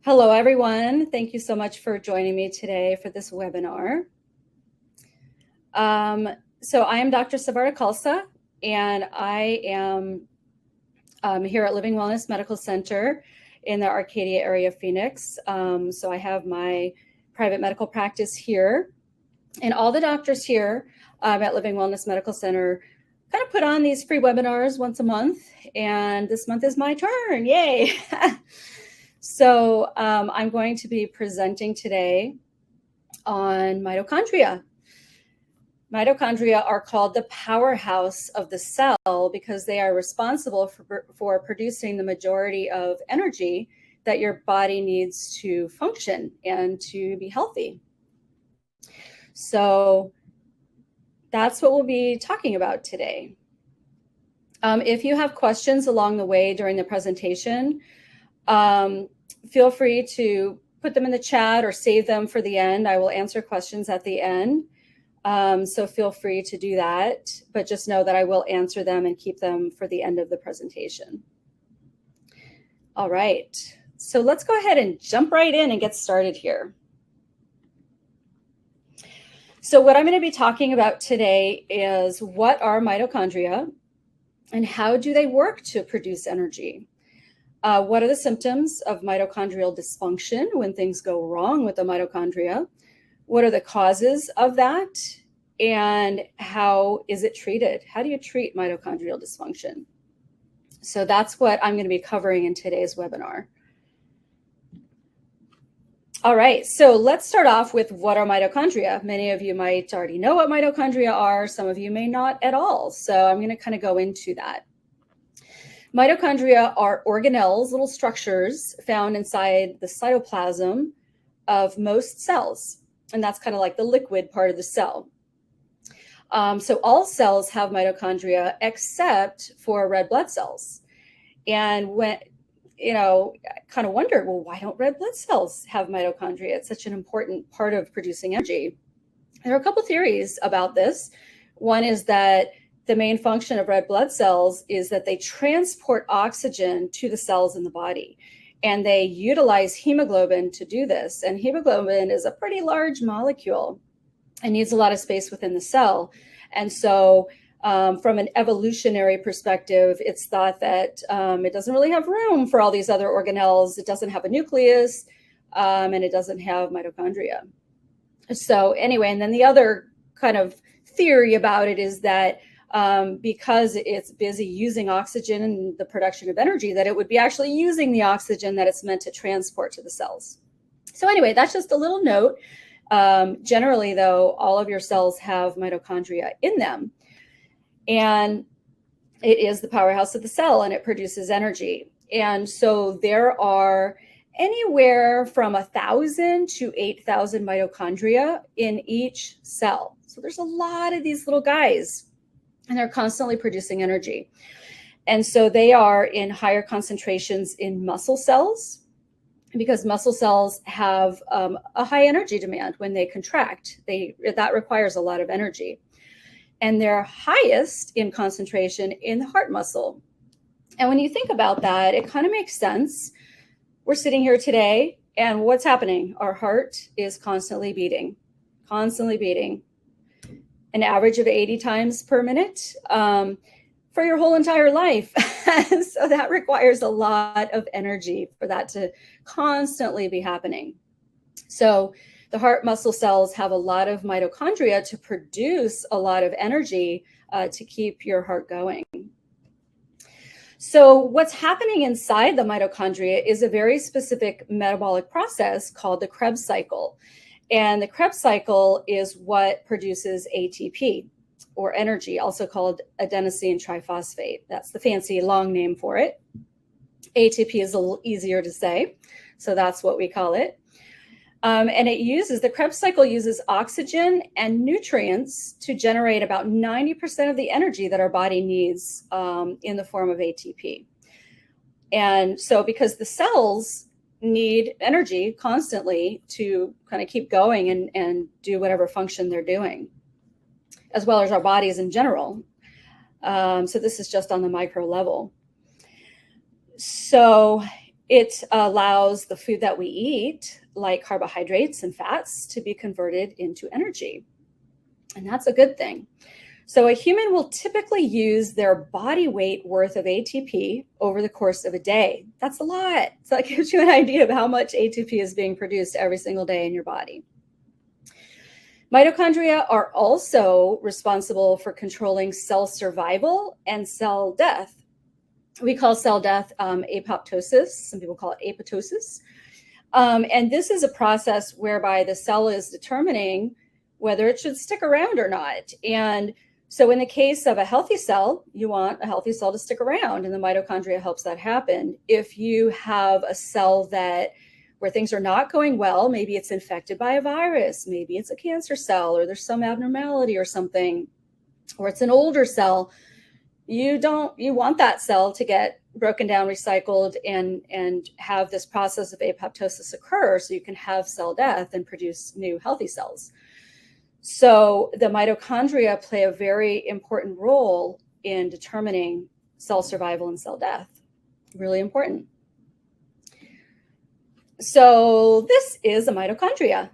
Hello, everyone. Thank you so much for joining me today for this webinar. So I am Dr. Sarv Varta Khalsa, and I am here at Living Wellness Medical Center in the Arcadia area of Phoenix. So I have my private medical practice here, and all the doctors here at Living Wellness Medical Center kind of put on these free webinars once a month, and this month is my turn. Yay! So I'm going to be presenting today on mitochondria. Mitochondria are called the powerhouse of the cell because they are responsible for producing the majority of energy that your body needs to function and to be healthy. So that's what we'll be talking about today. If you have questions along the way during the presentation, feel free to put them in the chat or save them for the end. I will answer questions at the end. So feel free to do that, but just know that I will answer them and keep them for the end of the presentation. All right, so let's go ahead and jump right in and get started here. So what I'm going to be talking about today is what are mitochondria and how do they work to produce energy? What are the symptoms of mitochondrial dysfunction when things go wrong with the mitochondria? What are the causes of that? And how is it treated? How do you treat mitochondrial dysfunction? So that's what I'm going to be covering in today's webinar. All right, so let's start off with what are mitochondria. Many of you might already know what mitochondria are. Some of you may not at all. So I'm going to kind of go into that. Mitochondria are organelles, little structures found inside the cytoplasm of most cells. And that's kind of like the liquid part of the cell. So all cells have mitochondria except for red blood cells. And when, I kind of wondered, well, why don't red blood cells have mitochondria? It's such an important part of producing energy. There are a couple theories about this. One is that the main function of red blood cells is that they transport oxygen to the cells in the body, and they utilize hemoglobin to do this. And hemoglobin is a pretty large molecule and needs a lot of space within the cell. And so from an evolutionary perspective, it's thought that it doesn't really have room for all these other organelles. It doesn't have a nucleus, and it doesn't have mitochondria. So anyway, and then the other kind of theory about it is that because it's busy using oxygen in the production of energy, that it would be actually using the oxygen that it's meant to transport to the cells. So anyway, that's just a little note. Generally, though, all of your cells have mitochondria in them. And it is the powerhouse of the cell, and it produces energy. And so there are anywhere from 1,000 to 8,000 mitochondria in each cell. So there's a lot of these little guys, and they're constantly producing energy. And so they are in higher concentrations in muscle cells because muscle cells have a high energy demand when they contract. That requires a lot of energy. And they're highest in concentration in the heart muscle. And when you think about that, it kind of makes sense. We're sitting here today, and what's happening? Our heart is constantly beating, an average of 80 times per minute for your whole entire life. So that requires a lot of energy for that to constantly be happening. So the heart muscle cells have a lot of mitochondria to produce a lot of energy to keep your heart going. So what's happening inside the mitochondria is a very specific metabolic process called the Kreb cycle. And the Kreb cycle is what produces ATP, or energy, also called adenosine triphosphate. That's the fancy long name for it. ATP is a little easier to say, so that's what we call it. And the Krebs cycle uses oxygen and nutrients to generate about 90% of the energy that our body needs in the form of ATP. And so because the cells need energy constantly to kind of keep going and do whatever function they're doing, as well as our bodies in general. So this is just on the micro level. So It allows the food that we eat, like carbohydrates and fats, to be converted into energy. And that's a good thing. So a human will typically use their body weight worth of ATP over the course of a day. That's a lot. So that gives you an idea of how much ATP is being produced every single day in your body. Mitochondria are also responsible for controlling cell survival and cell death. We call cell death apoptosis. Some people call it apoptosis. And this is a process whereby the cell is determining whether it should stick around or not. And so in the case of a healthy cell, you want a healthy cell to stick around, and the mitochondria helps that happen. If you have a cell where things are not going well, maybe it's infected by a virus, maybe it's a cancer cell, or there's some abnormality or something, or it's an older cell, you want that cell to get broken down, recycled, and have this process of apoptosis occur so you can have cell death and produce new healthy cells. So the mitochondria play a very important role in determining cell survival and cell death. Really important. So this is a mitochondria.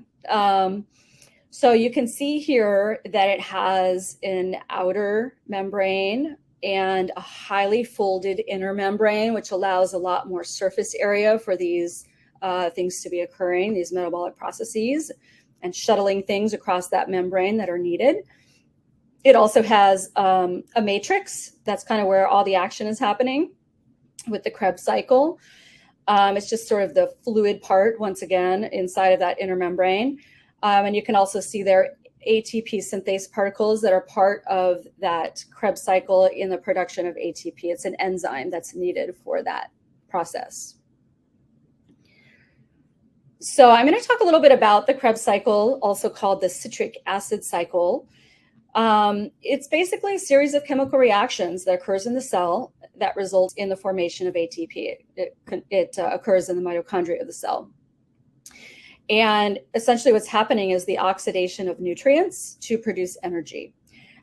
So you can see here that it has an outer membrane and a highly folded inner membrane, which allows a lot more surface area for these things to be occurring, these metabolic processes, and shuttling things across that membrane that are needed. It also has a matrix. That's kind of where all the action is happening with the Kreb cycle. It's just sort of the fluid part, once again, inside of that inner membrane. And you can also see there ATP synthase particles that are part of that Kreb cycle in the production of ATP. It's an enzyme that's needed for that process. So I'm going to talk a little bit about the Kreb cycle, also called the citric acid cycle. It's basically a series of chemical reactions that occurs in the cell that results in the formation of ATP. It occurs in the mitochondria of the cell. And essentially what's happening is the oxidation of nutrients to produce energy.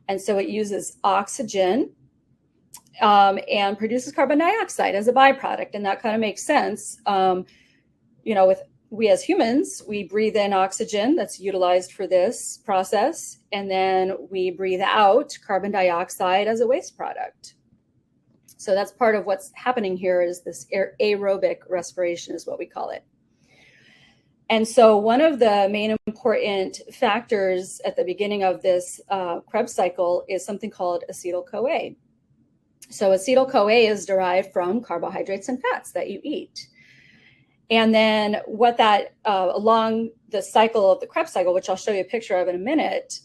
And so it uses oxygen and produces carbon dioxide as a byproduct. And that kind of makes sense. We as humans, we breathe in oxygen that's utilized for this process, and then we breathe out carbon dioxide as a waste product. So that's part of what's happening here is this aerobic respiration is what we call it. And so one of the main important factors at the beginning of this Kreb cycle is something called acetyl-CoA. So acetyl-CoA is derived from carbohydrates and fats that you eat. And then what that, along the cycle of the Kreb cycle, which I'll show you a picture of in a minute,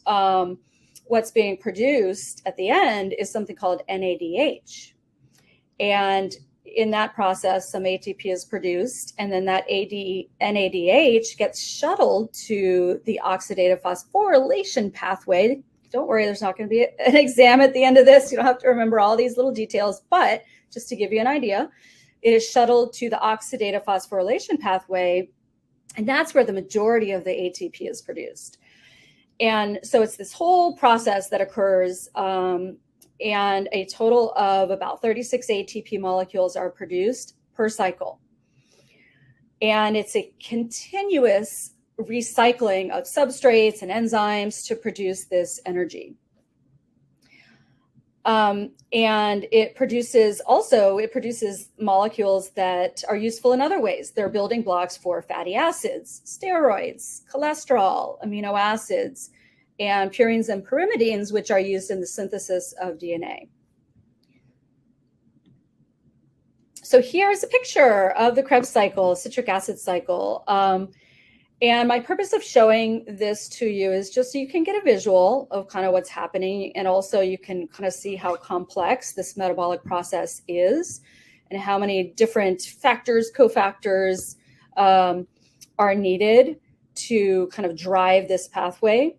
what's being produced at the end is something called NADH. And in that process, some ATP is produced, and then that NADH gets shuttled to the oxidative phosphorylation pathway. Don't worry, there's not going to be an exam at the end of this. You don't have to remember all these little details, but just to give you an idea, it is shuttled to the oxidative phosphorylation pathway, and that's where the majority of the ATP is produced. And so it's this whole process that occurs, and a total of about 36 ATP molecules are produced per cycle. And it's a continuous recycling of substrates and enzymes to produce this energy. And it produces molecules that are useful in other ways. They're building blocks for fatty acids, steroids, cholesterol, amino acids, and purines and pyrimidines, which are used in the synthesis of DNA. So here's a picture of the Kreb cycle, citric acid cycle. And my purpose of showing this to you is just so you can get a visual of kind of what's happening. And also you can kind of see how complex this metabolic process is and how many different factors, cofactors are needed to kind of drive this pathway.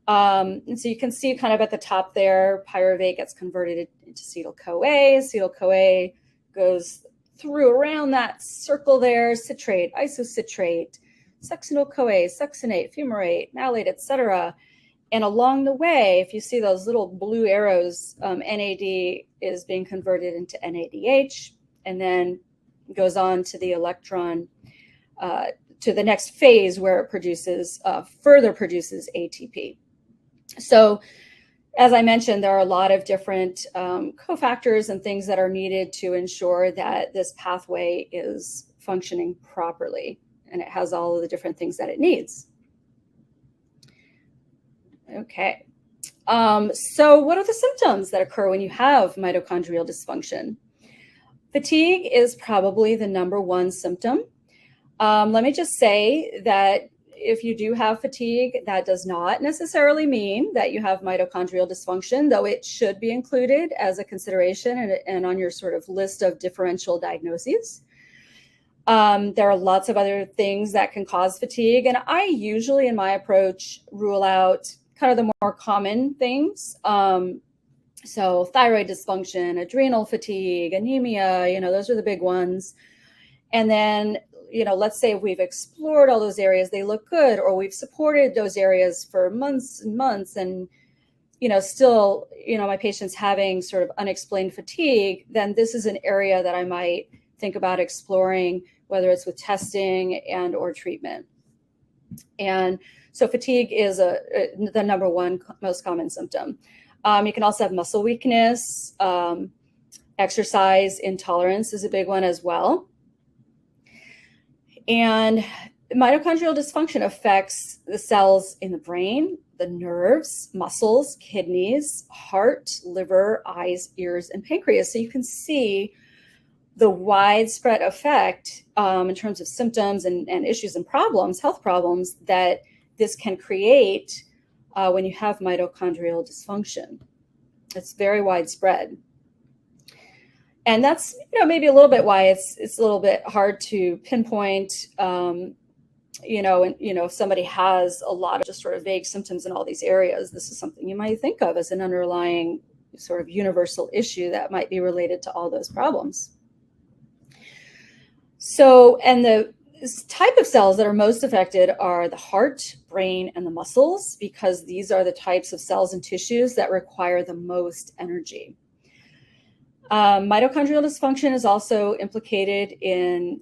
And so you can see kind of at the top there, pyruvate gets converted into acetyl-CoA. Acetyl-CoA goes through around that circle there, citrate, isocitrate, succinyl-CoA, succinate, fumarate, malate, etc. And along the way, if you see those little blue arrows, NAD is being converted into NADH, and then goes on to the electron, to the next phase where it produces, further produces ATP. So as I mentioned, there are a lot of different cofactors and things that are needed to ensure that this pathway is functioning properly, and it has all of the different things that it needs. Okay. So what are the symptoms that occur when you have mitochondrial dysfunction? Fatigue is probably the #1 symptom. Let me just say that if you do have fatigue, that does not necessarily mean that you have mitochondrial dysfunction, though it should be included as a consideration and on your sort of list of differential diagnoses. There are lots of other things that can cause fatigue, and I usually, in my approach, rule out kind of the more common things. So thyroid dysfunction, adrenal fatigue, anemia, those are the big ones. And then, let's say we've explored all those areas, they look good, or we've supported those areas for months and months, and, still, my patient's having sort of unexplained fatigue, then this is an area that I might think about exploring, whether it's with testing and or treatment. And so fatigue is the #1 most common symptom. You can also have muscle weakness. Exercise intolerance is a big one as well. And mitochondrial dysfunction affects the cells in the brain, the nerves, muscles, kidneys, heart, liver, eyes, ears, and pancreas. So you can see the widespread effect in terms of symptoms and issues and problems, health problems, that this can create when you have mitochondrial dysfunction. It's very widespread. And that's, maybe a little bit why it's a little bit hard to pinpoint, if somebody has a lot of just sort of vague symptoms in all these areas, this is something you might think of as an underlying sort of universal issue that might be related to all those problems. So, and the type of cells that are most affected are the heart, brain, and the muscles, because these are the types of cells and tissues that require the most energy. Mitochondrial dysfunction is also implicated in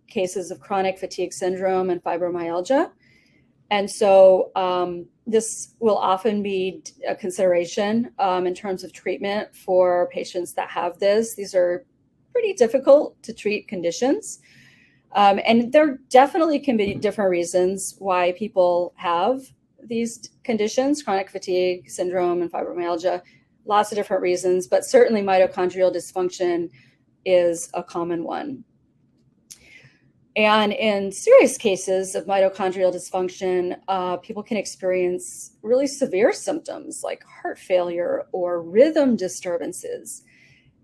cases of chronic fatigue syndrome and fibromyalgia. And so this will often be a consideration in terms of treatment for patients that have this. These are pretty difficult to treat conditions. And there definitely can be different reasons why people have these conditions, chronic fatigue syndrome and fibromyalgia, lots of different reasons, but certainly mitochondrial dysfunction is a common one. And in serious cases of mitochondrial dysfunction, people can experience really severe symptoms like heart failure or rhythm disturbances,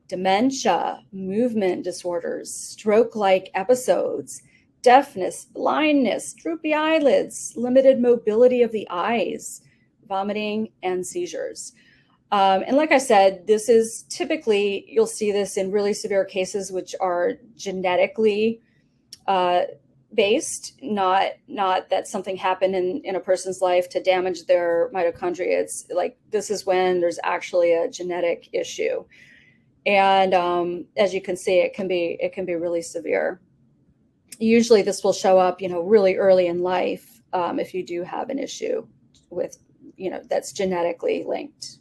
dementia, movement disorders, stroke-like episodes, deafness, blindness, droopy eyelids, limited mobility of the eyes, vomiting, and seizures. And like I said, this is typically, you'll see this in really severe cases, which are genetically based, not that something happened in a person's life to damage their mitochondria. It's like, this is when there's actually a genetic issue. And as you can see, it can be really severe. Usually this will show up, really early in life if you do have an issue with, that's genetically linked.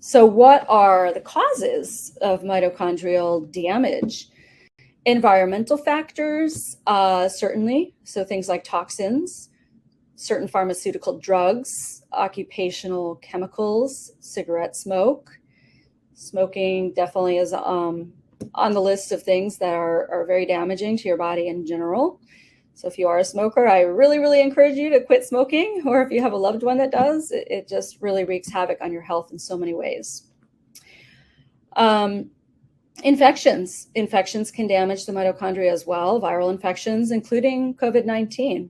So what are the causes of mitochondrial damage? Environmental factors, certainly. So things like toxins, certain pharmaceutical drugs, occupational chemicals, cigarette smoke. Smoking definitely is on the list of things that are very damaging to your body in general. So if you are a smoker, I really, really encourage you to quit smoking, or if you have a loved one that does, it just really wreaks havoc on your health in so many ways. Infections can damage the mitochondria as well, viral infections, including COVID-19.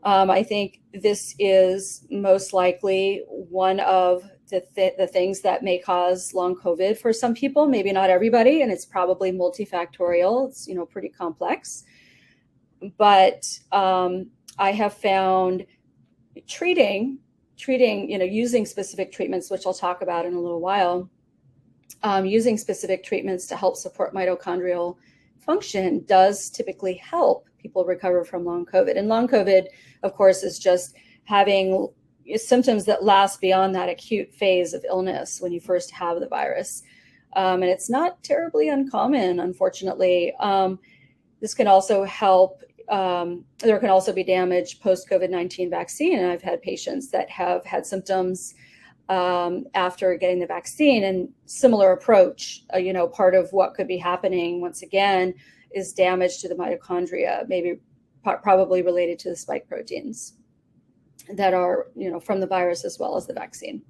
I think this is most likely one of the things that may cause long COVID for some people, maybe not everybody, and it's probably multifactorial. It's, pretty complex. But I have found treating, using specific treatments, which I'll talk about in a little while, using specific treatments to help support mitochondrial function does typically help people recover from long COVID. And long COVID, of course, is just having symptoms that last beyond that acute phase of illness when you first have the virus. And it's not terribly uncommon, unfortunately. This can also help. There can also be damage post-COVID-19 vaccine. And I've had patients that have had symptoms after getting the vaccine, and similar approach. Part of what could be happening once again is damage to the mitochondria, maybe probably related to the spike proteins that are, from the virus as well as the vaccine.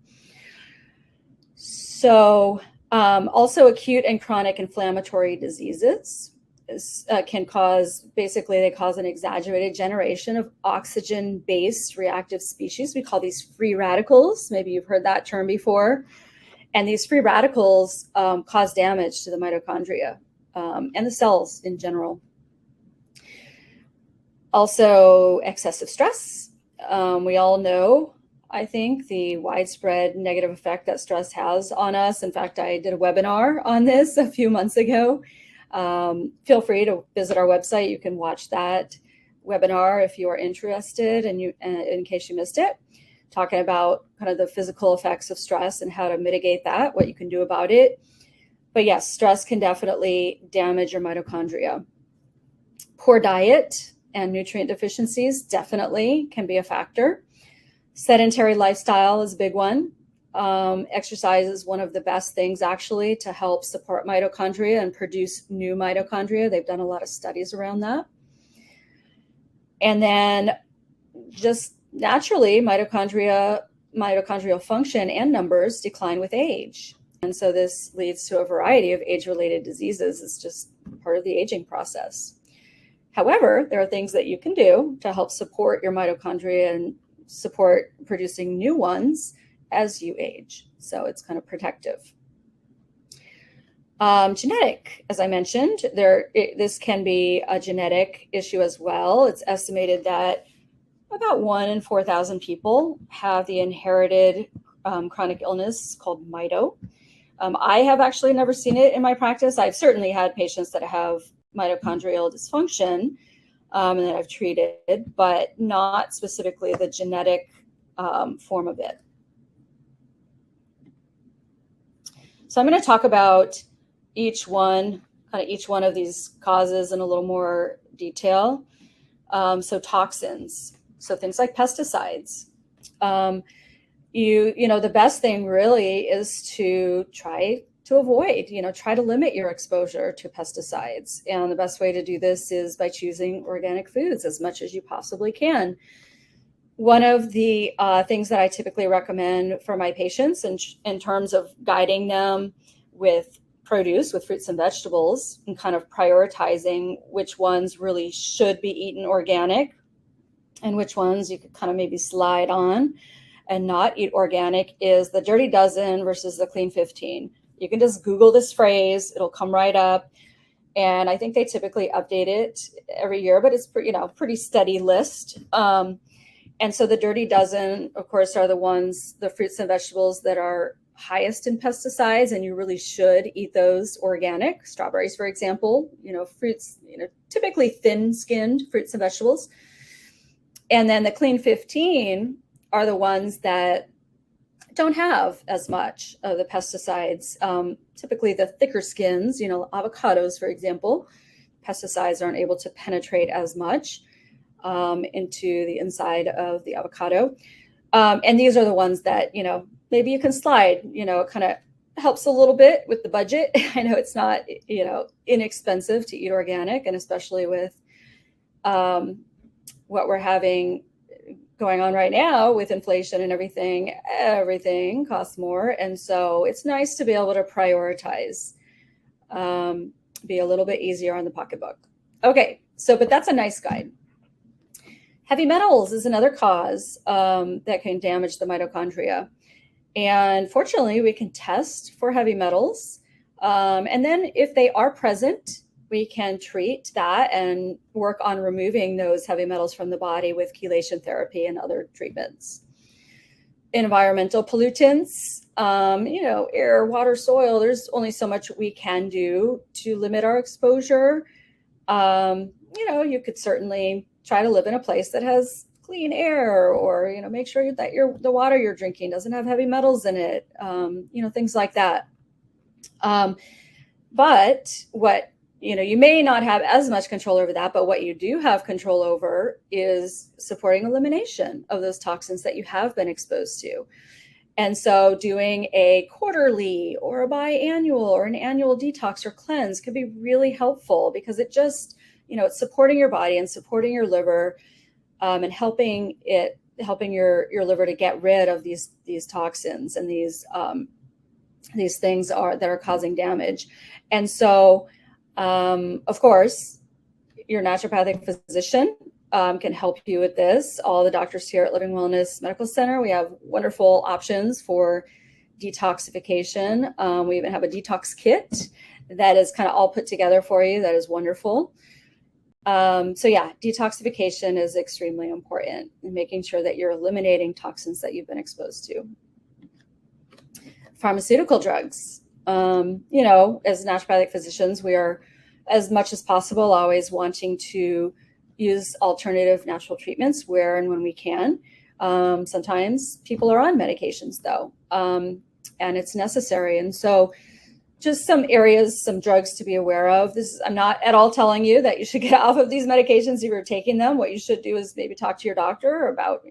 So also acute and chronic inflammatory diseases can cause, they cause an exaggerated generation of oxygen-based reactive species. We call these free radicals. Maybe you've heard that term before. And these free radicals cause damage to the mitochondria and the cells in general. Also, excessive stress. We all know, I think, the widespread negative effect that stress has on us. In fact, I did a webinar on this a few months ago. Feel free to visit our website. You can watch that webinar if you are interested, and in case you missed it, talking about kind of the physical effects of stress and how to mitigate that, what you can do about it. But yes, stress can definitely damage your mitochondria. Poor diet and nutrient deficiencies definitely can be a factor. Sedentary lifestyle is a big one. Exercise is one of the best things actually to help support mitochondria and produce new mitochondria. They've done a lot of studies around that. And then just naturally, mitochondrial function and numbers decline with age. And so this leads to a variety of age-related diseases. It's just part of the aging process. However, there are things that you can do to help support your mitochondria and support producing new ones as you age. So it's kind of protective. Genetic, as I mentioned, this can be a genetic issue as well. It's estimated that about 1 in 4,000 people have the inherited chronic illness called mito. I have actually never seen it in my practice. I've certainly had patients that have mitochondrial dysfunction and that I've treated, but not specifically the genetic form of it. So I'm going to talk about each one of these causes in a little more detail. So toxins, so things like pesticides. The best thing really is to try to avoid, try to limit your exposure to pesticides. And the best way to do this is by choosing organic foods as much as you possibly can. One of the things that I typically recommend for my patients in terms of guiding them with produce, with fruits and vegetables, and kind of prioritizing which ones really should be eaten organic and which ones you could kind of maybe slide on and not eat organic, is the Dirty Dozen versus the Clean 15. You can just Google this phrase, it'll come right up. And I think they typically update it every year, but it's pretty steady list. And so the Dirty Dozen, of course, are the fruits and vegetables that are highest in pesticides, and you really should eat those organic. Strawberries, for example, fruits, typically thin-skinned fruits and vegetables. And then the Clean 15 are the ones that don't have as much of the pesticides. Typically the thicker skins, avocados, for example, pesticides aren't able to penetrate as much into the inside of the avocado. And these are the ones that, maybe you can slide, it kind of helps a little bit with the budget. I know it's not, inexpensive to eat organic, and especially with what we're having going on right now with inflation and everything costs more. And so it's nice to be able to prioritize, be a little bit easier on the pocketbook. Okay, but that's a nice guide. Heavy metals is another cause that can damage the mitochondria. And fortunately, we can test for heavy metals. And then if they are present, we can treat that and work on removing those heavy metals from the body with chelation therapy and other treatments. environmental pollutants, air, water, soil. There's only so much we can do to limit our exposure. You could certainly try to live in a place that has clean air, or, make sure that the water you're drinking doesn't have heavy metals in it, things like that. But what, you may not have as much control over that, but what you do have control over is supporting elimination of those toxins that you have been exposed to. And so doing a quarterly or a biannual or an annual detox or cleanse can be really helpful, because it just, it's supporting your body and supporting your liver, and helping your liver to get rid of these toxins and these things that are causing damage. And so, of course, your naturopathic physician can help you with this. All the doctors here at Living Wellness Medical Center, we have wonderful options for detoxification. We even have a detox kit that is kind of all put together for you. That is wonderful. So yeah, detoxification is extremely important in making sure that you're eliminating toxins that you've been exposed to. Pharmaceutical drugs. As naturopathic physicians, we are, as much as possible, always wanting to use alternative natural treatments where and when we can. Sometimes people are on medications though, and it's necessary. And so just some areas, some drugs to be aware of. I'm not at all telling you that you should get off of these medications if you're taking them. What you should do is maybe talk to your doctor about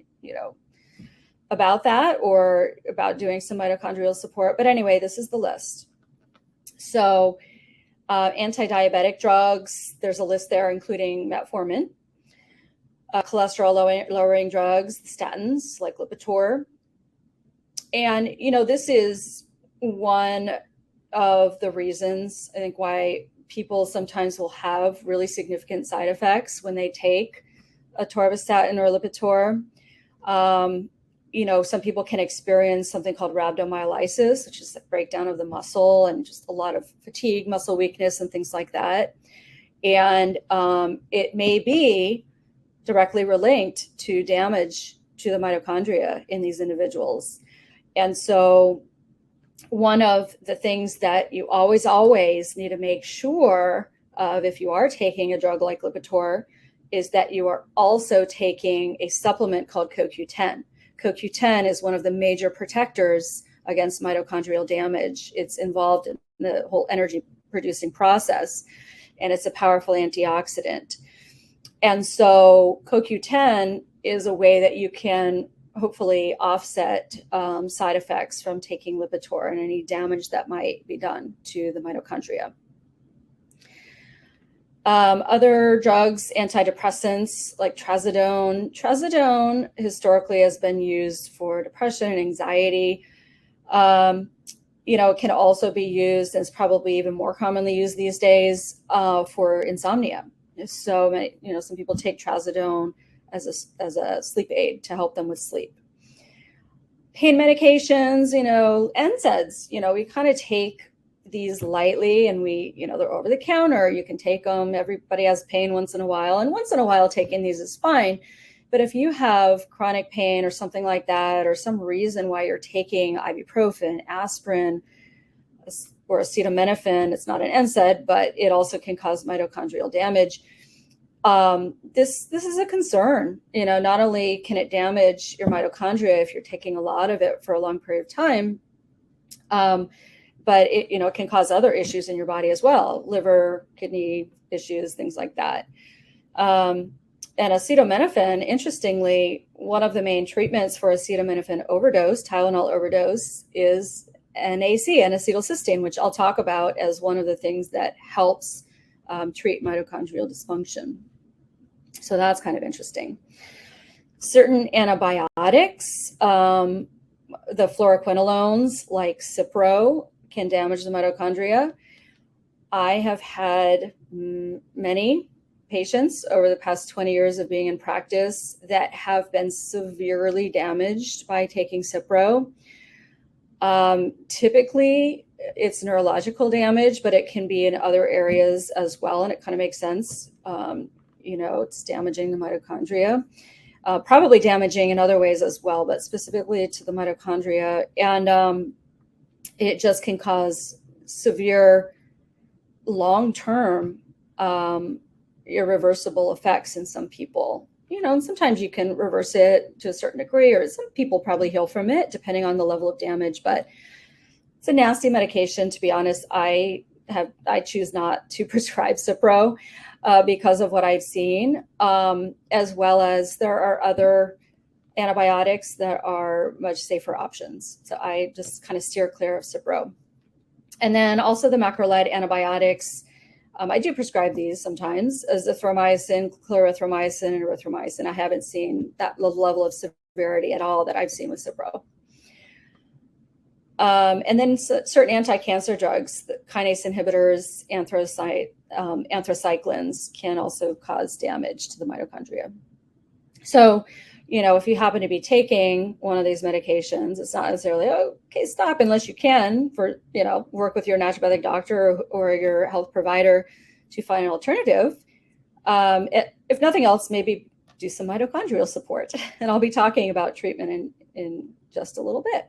that, or about doing some mitochondrial support. But anyway, this is the list. So anti-diabetic drugs, there's a list there, including metformin, cholesterol lowering drugs, statins like Lipitor. And, this is one of the reasons, I think, why people sometimes will have really significant side effects when they take atorvastatin or Lipitor. Some people can experience something called rhabdomyolysis, which is the breakdown of the muscle, and just a lot of fatigue, muscle weakness, and things like that. And it may be directly linked to damage to the mitochondria in these individuals. And so one of the things that you always need to make sure of, if you are taking a drug like Lipitor, is that you are also taking a supplement called CoQ10. CoQ10 is one of the major protectors against mitochondrial damage. It's involved in the whole energy producing process, and it's a powerful antioxidant. And so CoQ10 is a way that you can hopefully offset side effects from taking Lipitor and any damage that might be done to the mitochondria. Other drugs, antidepressants like trazodone. Trazodone historically has been used for depression and anxiety. It can also be used, and it's probably even more commonly used these days, for insomnia. So, some people take trazodone as a sleep aid to help them with sleep. Pain medications, NSAIDs, we kind of take these lightly, and they're over the counter. You can take them. Everybody has pain once in a while, and once in a while taking these is fine. But if you have chronic pain or something like that, or some reason why you're taking ibuprofen, aspirin, or acetaminophen, it's not an NSAID, but it also can cause mitochondrial damage. This is a concern. Not only can it damage your mitochondria if you're taking a lot of it for a long period of time, but it can cause other issues in your body as well, liver, kidney issues, things like that. And acetaminophen, interestingly, one of the main treatments for acetaminophen overdose, Tylenol overdose, is NAC, N-acetylcysteine, which I'll talk about as one of the things that helps treat mitochondrial dysfunction. So that's kind of interesting. Certain antibiotics, the fluoroquinolones like Cipro, can damage the mitochondria. I have had many patients over the past 20 years of being in practice that have been severely damaged by taking Cipro. Typically, it's neurological damage, but it can be in other areas as well, and it kind of makes sense. It's damaging the mitochondria. probably damaging in other ways as well, but specifically to the mitochondria. And it just can cause severe long-term irreversible effects in some people. And sometimes you can reverse it to a certain degree, or some people probably heal from it depending on the level of damage, but it's a nasty medication. To be honest, I choose not to prescribe Cipro because of what I've seen, as well as there are other antibiotics that are much safer options. So I just kind of steer clear of Cipro. And then also the macrolide antibiotics. I do prescribe these sometimes, azithromycin, clarithromycin, and erythromycin. I haven't seen that level of severity at all that I've seen with Cipro. And then certain anti-cancer drugs, the kinase inhibitors, anthracyclines can also cause damage to the mitochondria. So, if you happen to be taking one of these medications, it's not necessarily, okay, stop, unless you can work with your naturopathic doctor or your health provider to find an alternative. If nothing else, maybe do some mitochondrial support. And I'll be talking about treatment in just a little bit.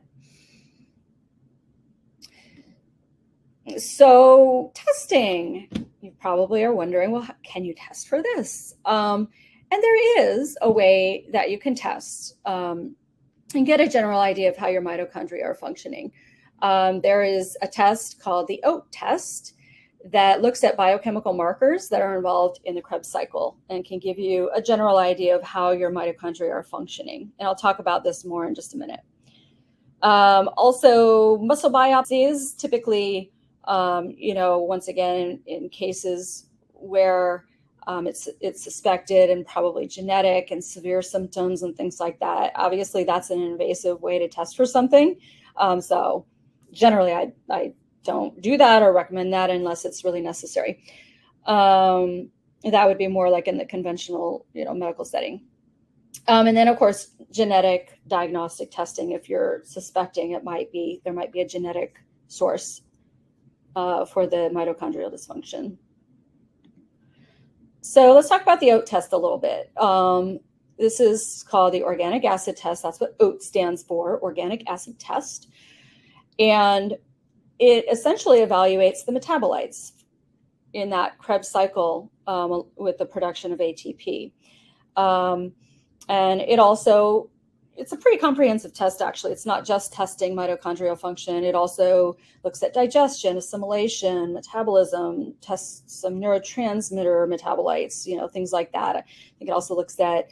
So testing, you probably are wondering, well, can you test for this? And there is a way that you can test and get a general idea of how your mitochondria are functioning. There is a test called the OAT test that looks at biochemical markers that are involved in the Krebs cycle and can give you a general idea of how your mitochondria are functioning. And I'll talk about this more in just a minute. Also, muscle biopsies, typically, once again, in cases where it's suspected and probably genetic and severe symptoms and things like that. Obviously, that's an invasive way to test for something. So generally, I don't do that or recommend that unless it's really necessary. That would be more like in the conventional, medical setting. And then, of course, genetic diagnostic testing. If you're suspecting there might be a genetic source for the mitochondrial dysfunction. So let's talk about the OAT test a little bit. This is called the organic acid test. That's what OAT stands for, organic acid test. And it essentially evaluates the metabolites in that Krebs cycle with the production of ATP. And it's a pretty comprehensive test, actually. It's not just testing mitochondrial function. It also looks at digestion, assimilation, metabolism, tests some neurotransmitter metabolites, things like that. I think it also looks at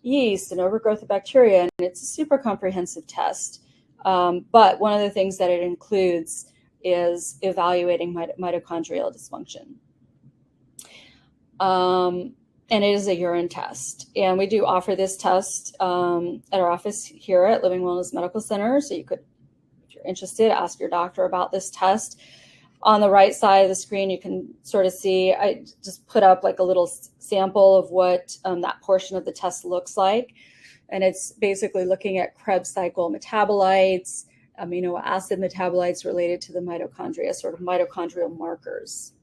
yeast and overgrowth of bacteria, and it's a super comprehensive test. But one of the things that it includes is evaluating mitochondrial dysfunction. And it is a urine test. And we do offer this test at our office here at Living Wellness Medical Center. So you could, if you're interested, ask your doctor about this test. On the right side of the screen, you can sort of see, I just put up like a little sample of what that portion of the test looks like. And it's basically looking at Krebs cycle metabolites, amino acid metabolites related to the mitochondria, sort of mitochondrial markers.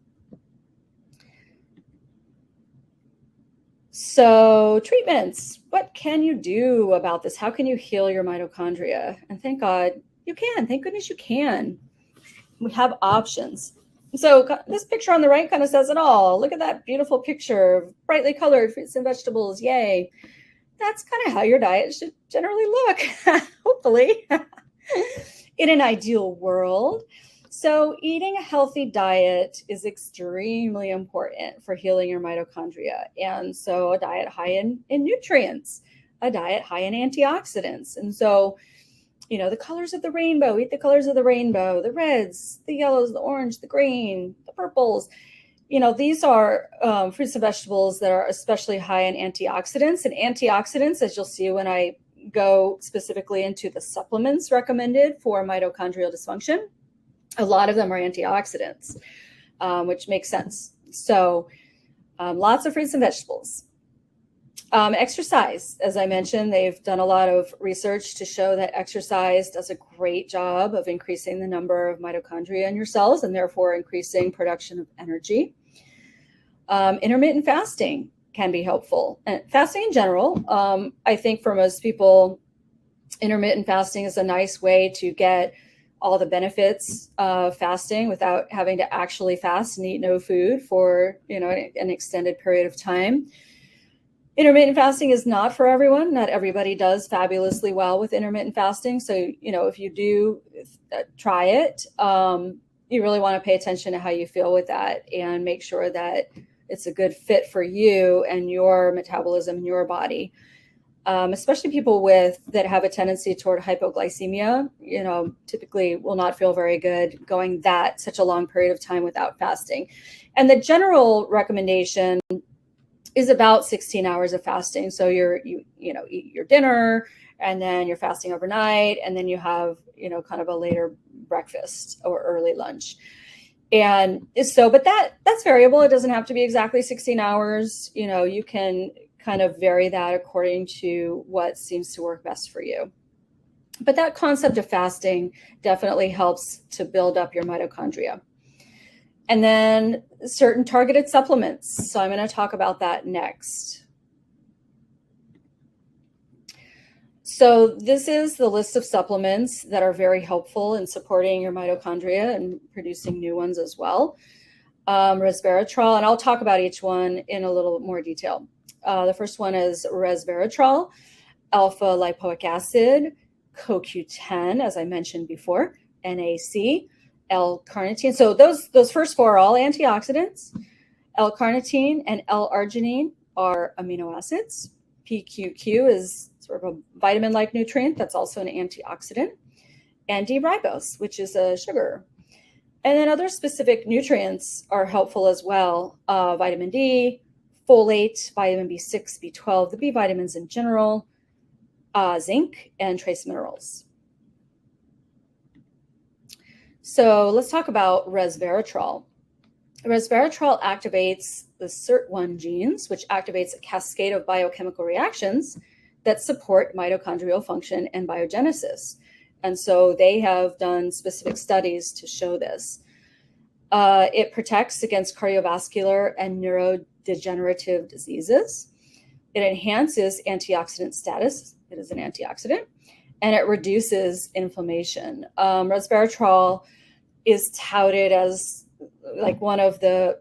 So treatments, what can you do about this? How can you heal your mitochondria? And thank God you can. Thank goodness you can. We have options. So this picture on the right kind of says it all. Look at that beautiful picture of brightly colored fruits and vegetables. Yay. That's kind of how your diet should generally look, hopefully, in an ideal world. So eating a healthy diet is extremely important for healing your mitochondria. And so a diet high in nutrients, a diet high in antioxidants. And so, the colors of the rainbow, eat the colors of the rainbow, the reds, the yellows, the orange, the green, the purples. These are fruits and vegetables that are especially high in antioxidants. And antioxidants, as you'll see when I go specifically into the supplements recommended for mitochondrial dysfunction, a lot of them are antioxidants, which makes sense. So lots of fruits and vegetables. Exercise, as I mentioned, they've done a lot of research to show that exercise does a great job of increasing the number of mitochondria in your cells and therefore increasing production of energy. Intermittent fasting can be helpful. And fasting in general, I think for most people, intermittent fasting is a nice way to get all the benefits of fasting without having to actually fast and eat no food for, an extended period of time. Intermittent fasting is not for everyone. Not everybody does fabulously well with intermittent fasting. So, if you do try it, you really want to pay attention to how you feel with that and make sure that it's a good fit for you and your metabolism and your body. Especially people that have a tendency toward hypoglycemia, typically will not feel very good going such a long period of time without fasting. And the general recommendation is about 16 hours of fasting. So you eat your dinner, and then you're fasting overnight, and then you have, kind of a later breakfast or early lunch. And so, but that's variable. It doesn't have to be exactly 16 hours. You can kind of vary that according to what seems to work best for you. But that concept of fasting definitely helps to build up your mitochondria. And then certain targeted supplements. So I'm going to talk about that next. So this is the list of supplements that are very helpful in supporting your mitochondria and producing new ones as well. Resveratrol, and I'll talk about each one in a little more detail. The first one is resveratrol, alpha lipoic acid, CoQ10, as I mentioned before, NAC, L-carnitine. So those first four are all antioxidants. L-carnitine and L-arginine are amino acids. PQQ is sort of a vitamin-like nutrient that's also an antioxidant. And D-ribose, which is a sugar. And then other specific nutrients are helpful as well. Vitamin D, folate, vitamin B6, B12, the B vitamins in general, zinc, and trace minerals. So let's talk about resveratrol. Resveratrol activates the SIRT1 genes, which activates a cascade of biochemical reactions that support mitochondrial function and biogenesis. And so they have done specific studies to show this. It protects against cardiovascular and neurodegenerative diseases. It enhances antioxidant status. It is an antioxidant. And it reduces inflammation. Resveratrol is touted as like one of the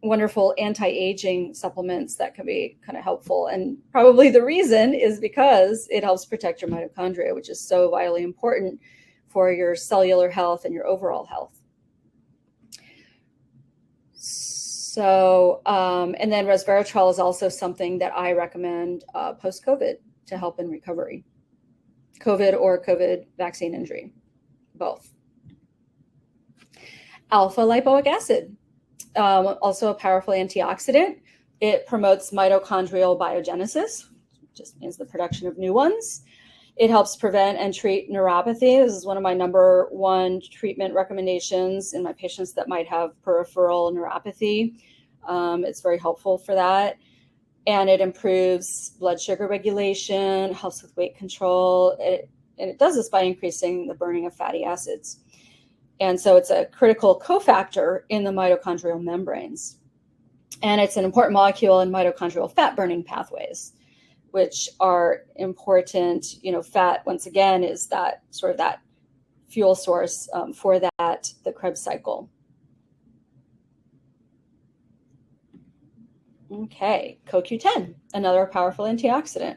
wonderful anti-aging supplements that can be kind of helpful. And probably the reason is because it helps protect your mitochondria, which is so vitally important for your cellular health and your overall health. So, and then resveratrol is also something that I recommend post-COVID to help in recovery. COVID or COVID vaccine injury, both. Alpha lipoic acid, also a powerful antioxidant. It promotes mitochondrial biogenesis, just means the production of new ones. It helps prevent and treat neuropathy. This is one of my number one treatment recommendations in my patients that might have peripheral neuropathy. It's very helpful for that. And it improves blood sugar regulation, helps with weight control. And it does this by increasing the burning of fatty acids. And so it's a critical cofactor in the mitochondrial membranes. And it's an important molecule in mitochondrial fat burning pathways, which are important. Fat, once again, is that sort of that fuel source for the Kreb cycle. Okay, CoQ10, another powerful antioxidant.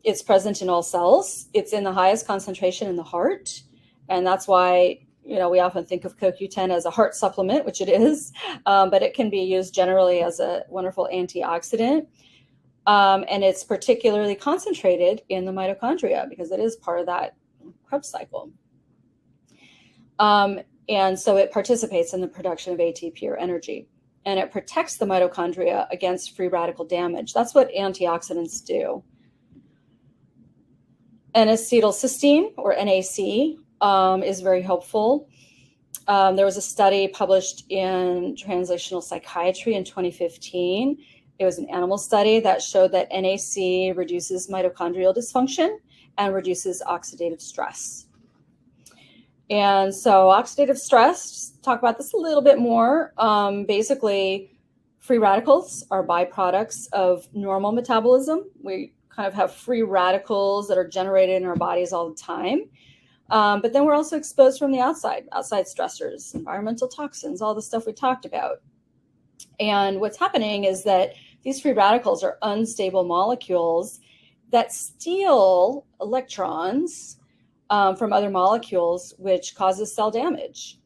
It's present in all cells. It's in the highest concentration in the heart. And that's why, we often think of CoQ10 as a heart supplement, which it is, but it can be used generally as a wonderful antioxidant. And it's particularly concentrated in the mitochondria because it is part of that Kreb cycle. And so it participates in the production of ATP or energy. And it protects the mitochondria against free radical damage. That's what antioxidants do. N-acetylcysteine, or NAC, is very helpful. There was a study published in Translational Psychiatry in 2015. It was an animal study that showed that NAC reduces mitochondrial dysfunction and reduces oxidative stress. And so oxidative stress, talk about this a little bit more. Basically, Free radicals are byproducts of normal metabolism. We kind of have free radicals that are generated in our bodies all the time. But then we're also exposed from the outside stressors, environmental toxins, all the stuff we talked about. And what's happening is that these free radicals are unstable molecules that steal electrons from other molecules, which causes cell damage.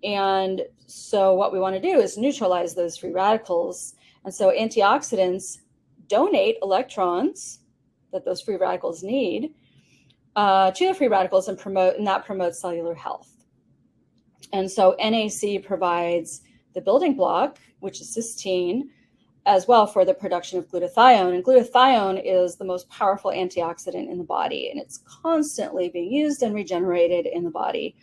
And so what we want to do is neutralize those free radicals. And so antioxidants donate electrons that those free radicals need to the free radicals and that promotes cellular health. And so NAC provides the building block, which is cysteine, as well for the production of glutathione. And glutathione is the most powerful antioxidant in the body, and it's constantly being used and regenerated in the body.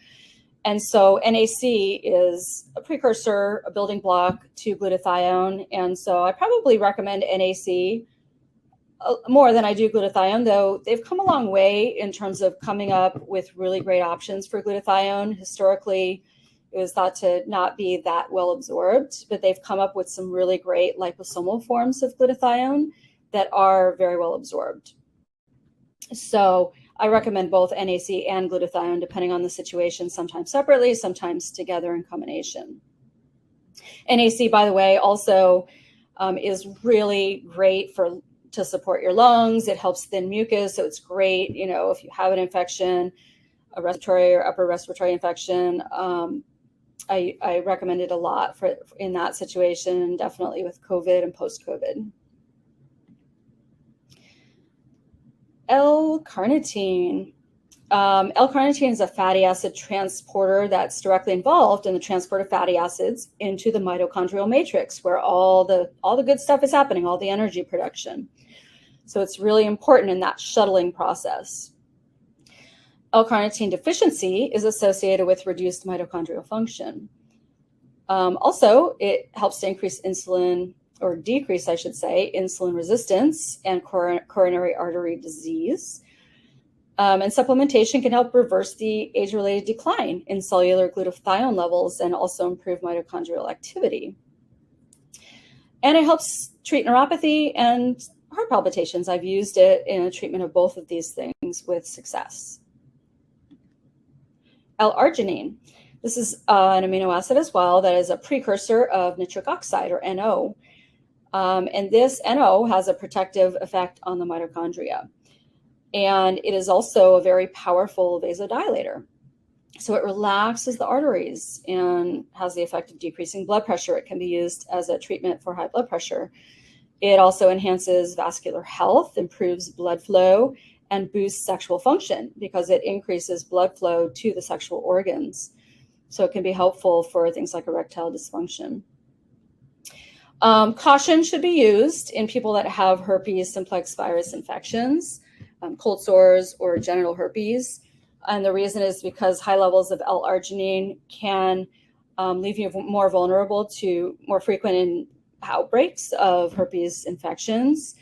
And so NAC is a precursor, a building block to glutathione. And so I probably recommend NAC more than I do glutathione, though they've come a long way in terms of coming up with really great options for glutathione. Historically, it was thought to not be that well absorbed, but they've come up with some really great liposomal forms of glutathione that are very well absorbed. So I recommend both NAC and glutathione, depending on the situation, sometimes separately, sometimes together in combination. NAC, by the way, also is really great to support your lungs. It helps thin mucus, so it's great, if you have an infection, a respiratory or upper respiratory infection. I recommend it a lot in that situation, definitely with COVID and post-COVID. L-carnitine. L-carnitine is a fatty acid transporter that's directly involved in the transport of fatty acids into the mitochondrial matrix, where all the good stuff is happening, all the energy production. So it's really important in that shuttling process. L-carnitine deficiency is associated with reduced mitochondrial function. Also, it helps to increase insulin, or decrease, I should say, insulin resistance and coronary artery disease. And supplementation can help reverse the age-related decline in cellular glutathione levels and also improve mitochondrial activity. And it helps treat neuropathy and heart palpitations. I've used it in a treatment of both of these things with success. L-arginine. This is an amino acid as well that is a precursor of nitric oxide, or NO. And this NO has a protective effect on the mitochondria. And it is also a very powerful vasodilator. So it relaxes the arteries and has the effect of decreasing blood pressure. It can be used as a treatment for high blood pressure. It also enhances vascular health, improves blood flow, and boosts sexual function because it increases blood flow to the sexual organs. So it can be helpful for things like erectile dysfunction. Caution should be used in people that have herpes simplex virus infections, cold sores, or genital herpes. And the reason is because high levels of L-arginine can leave you more vulnerable to more frequent outbreaks of herpes infections.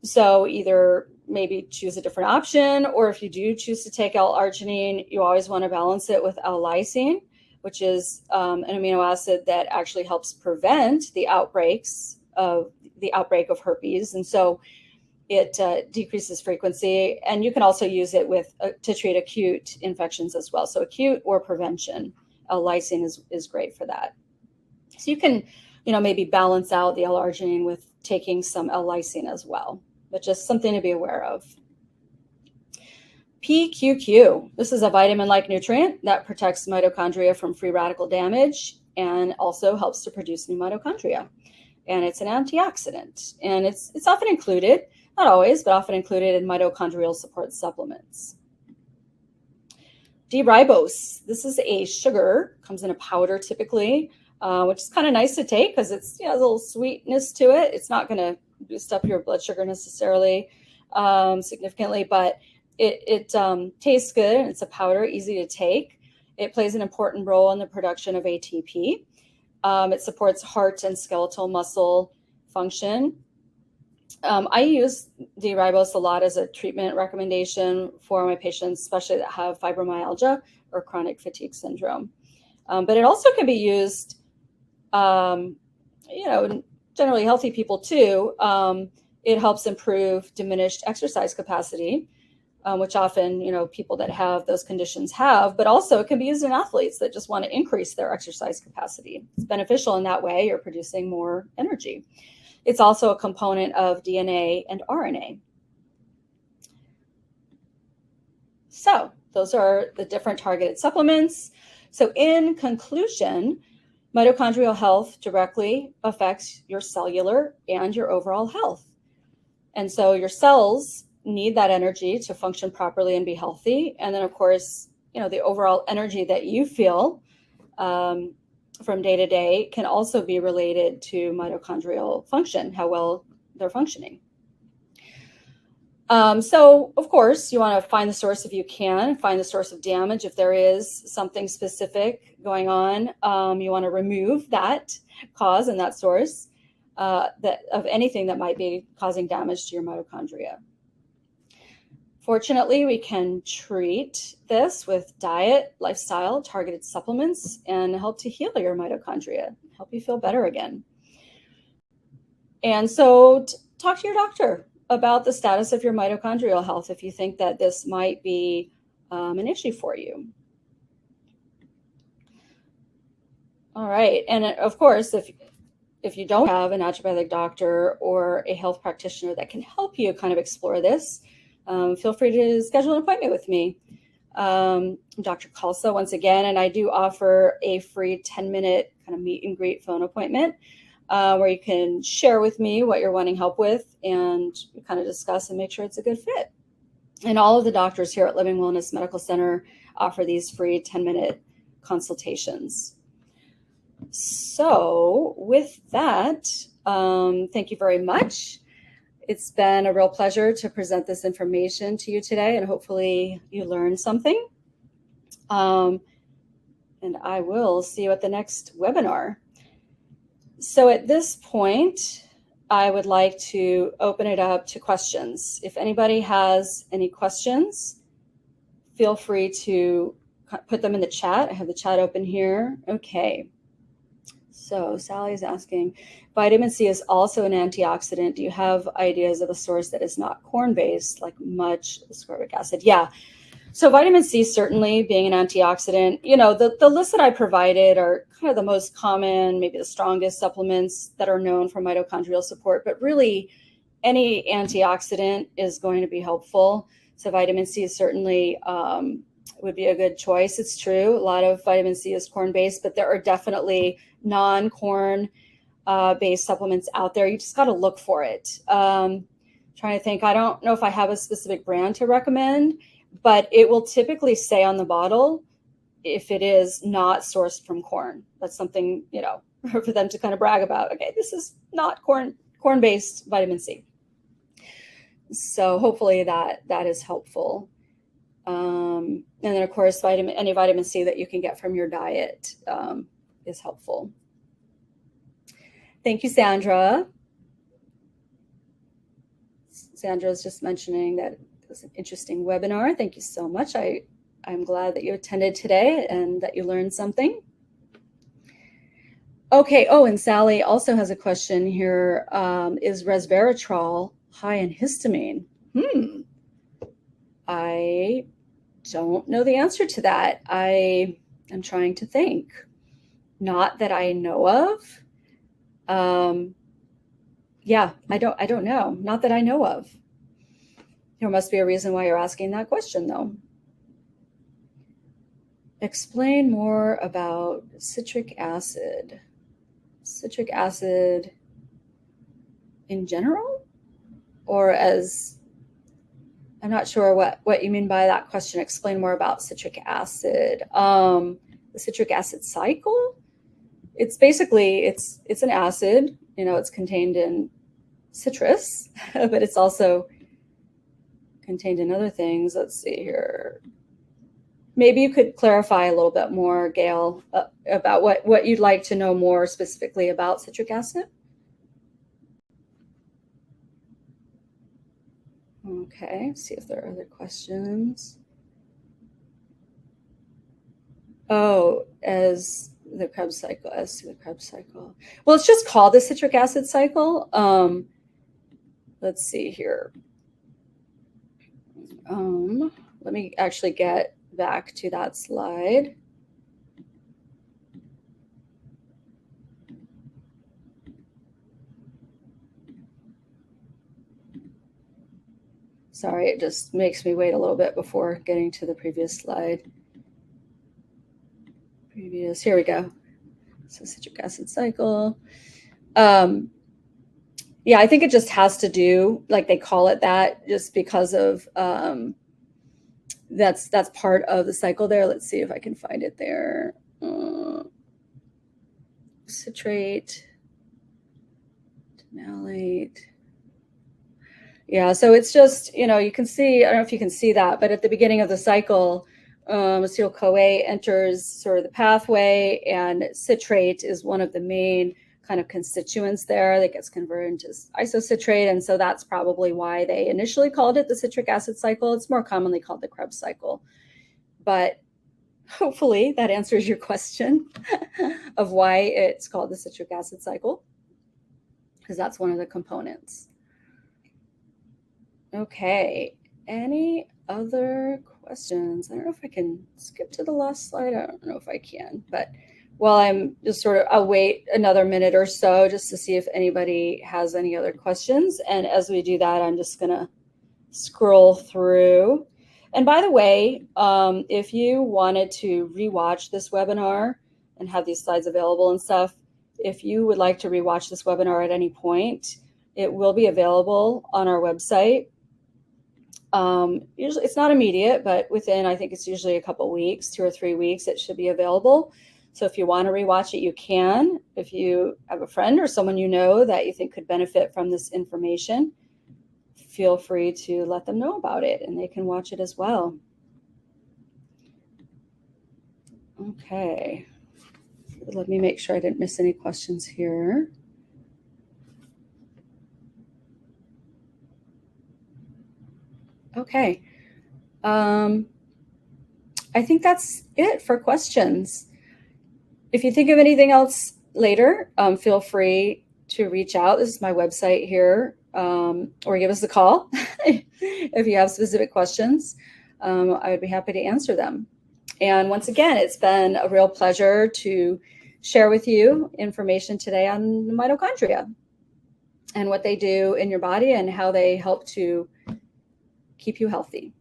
So either maybe choose a different option, or if you do choose to take L-arginine, you always want to balance it with L-lysine, which is an amino acid that actually helps prevent the outbreak of herpes. And so it decreases frequency, and you can also use it to treat acute infections as well. So acute or prevention, L-lysine is great for that. So you can, maybe balance out the L-arginine with taking some L-lysine as well, but just something to be aware of. PQQ. This is a vitamin-like nutrient that protects mitochondria from free radical damage and also helps to produce new mitochondria. And it's an antioxidant, and it's often included, not always, but often included in mitochondrial support supplements. D-ribose. This is a sugar, comes in a powder typically, which is kind of nice to take because it's a little sweetness to it. It's not going to boost up your blood sugar necessarily significantly, but it tastes good, and it's a powder, easy to take. It plays an important role in the production of ATP. It supports heart and skeletal muscle function. I use D-ribose a lot as a treatment recommendation for my patients, especially that have fibromyalgia or chronic fatigue syndrome. But it also can be used generally healthy people too, it helps improve diminished exercise capacity, which often, people that have those conditions have, but also it can be used in athletes that just want to increase their exercise capacity. It's beneficial in that way. You're producing more energy. It's also a component of DNA and RNA. So those are the different targeted supplements. So in conclusion, mitochondrial health directly affects your cellular and your overall health. And so your cells need that energy to function properly and be healthy. And then, of course, the overall energy that you feel from day to day can also be related to mitochondrial function, how well they're functioning. So, of course, you want to find the source if you can, find the source of damage. If there is something specific going on, you want to remove that cause and that source of anything that might be causing damage to your mitochondria. Fortunately, we can treat this with diet, lifestyle, targeted supplements, and help to heal your mitochondria, help you feel better again. And so talk to your doctor about the status of your mitochondrial health if you think that this might be an issue for you. All right. And of course, if you don't have a naturopathic doctor or a health practitioner that can help you kind of explore this, feel free to schedule an appointment with me. Dr. Khalsa, once again, and I do offer a free 10-minute kind of meet and greet phone appointment where you can share with me what you're wanting help with and kind of discuss and make sure it's a good fit. And all of the doctors here at Living Wellness Medical Center offer these free 10-minute consultations. So with that, thank you very much. It's been a real pleasure to present this information to you today, and hopefully you learned something. And I will see you at the next webinar. So at this point, I would like to open it up to questions. If anybody has any questions, feel free to put them in the chat. I have the chat open here. Okay. So Sally's asking, vitamin C is also an antioxidant. Do you have ideas of a source that is not corn-based, like much ascorbic acid? Yeah. So vitamin C, certainly being an antioxidant, the list that I provided are kind of the most common, maybe the strongest supplements that are known for mitochondrial support, but really any antioxidant is going to be helpful. So vitamin C is certainly would be a good choice. It's true. A lot of vitamin C is corn-based, but there are definitely non-corn based supplements out there. You just got to look for it. Trying to think, I don't know if I have a specific brand to recommend, but it will typically say on the bottle if it is not sourced from corn. That's something, for them to kind of brag about. Okay, this is not corn-based vitamin C. So hopefully that is helpful. And then, of course, any vitamin C that you can get from your diet is helpful. Thank you, Sandra. Sandra is just mentioning that it was an interesting webinar. Thank you so much. I'm glad that you attended today and that you learned something. Okay. Oh, and Sally also has a question here. Is resveratrol high in histamine? I don't know the answer to that. I am trying to think. Not that I know of. Yeah, I don't know. Not that I know of. There must be a reason why you're asking that question, though. Explain more about citric acid. Citric acid in general? Or as, I'm not sure what you mean by that question. Explain more about citric acid. The citric acid cycle? It's basically, it's an acid, it's contained in citrus, but it's also contained in other things. Let's see here. Maybe you could clarify a little bit more, Gail, about what you'd like to know more specifically about citric acid. Okay, see if there are other questions. Oh, as the Krebs cycle, as to the Krebs cycle. Well, it's just called the citric acid cycle. Let's see here. Let me actually get back to that slide. Sorry, it just makes me wait a little bit before getting to the previous slide. Here we go. So citric acid cycle. Yeah, I think it just has to do, like they call it that, just because of that's part of the cycle there. Let's see if I can find it there. Citrate, malate. Yeah, so it's just, you can see, I don't know if you can see that, but at the beginning of the cycle, acetyl-CoA enters sort of the pathway, and citrate is one of the main kind of constituents there that gets converted into isocitrate. And so that's probably why they initially called it the citric acid cycle. It's more commonly called the Krebs cycle. But hopefully that answers your question of why it's called the citric acid cycle, because that's one of the components. Okay, any other questions? I don't know if I can skip to the last slide. I don't know if I can, but while I'm just I'll wait another minute or so just to see if anybody has any other questions. And as we do that, I'm just gonna scroll through. And by the way, if you wanted to rewatch this webinar and have these slides available and stuff, if you would like to rewatch this webinar at any point, it will be available on our website. Usually it's not immediate, but within, I think it's usually a couple weeks, 2 or 3 weeks, it should be available. So if you want to rewatch it, you can. If you have a friend or someone you know that you think could benefit from this information, feel free to let them know about it and they can watch it as well. Okay. Let me make sure I didn't miss any questions here. Okay. I think that's it for questions. If you think of anything else later, feel free to reach out. This is my website here, or give us a call if you have specific questions. I would be happy to answer them. And once again, it's been a real pleasure to share with you information today on the mitochondria and what they do in your body and how they help to keep you healthy.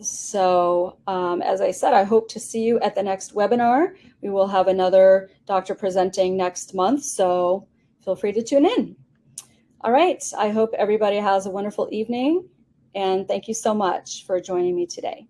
So as I said, I hope to see you at the next webinar. We will have another doctor presenting next month, so feel free to tune in. All right, I hope everybody has a wonderful evening, and thank you so much for joining me today.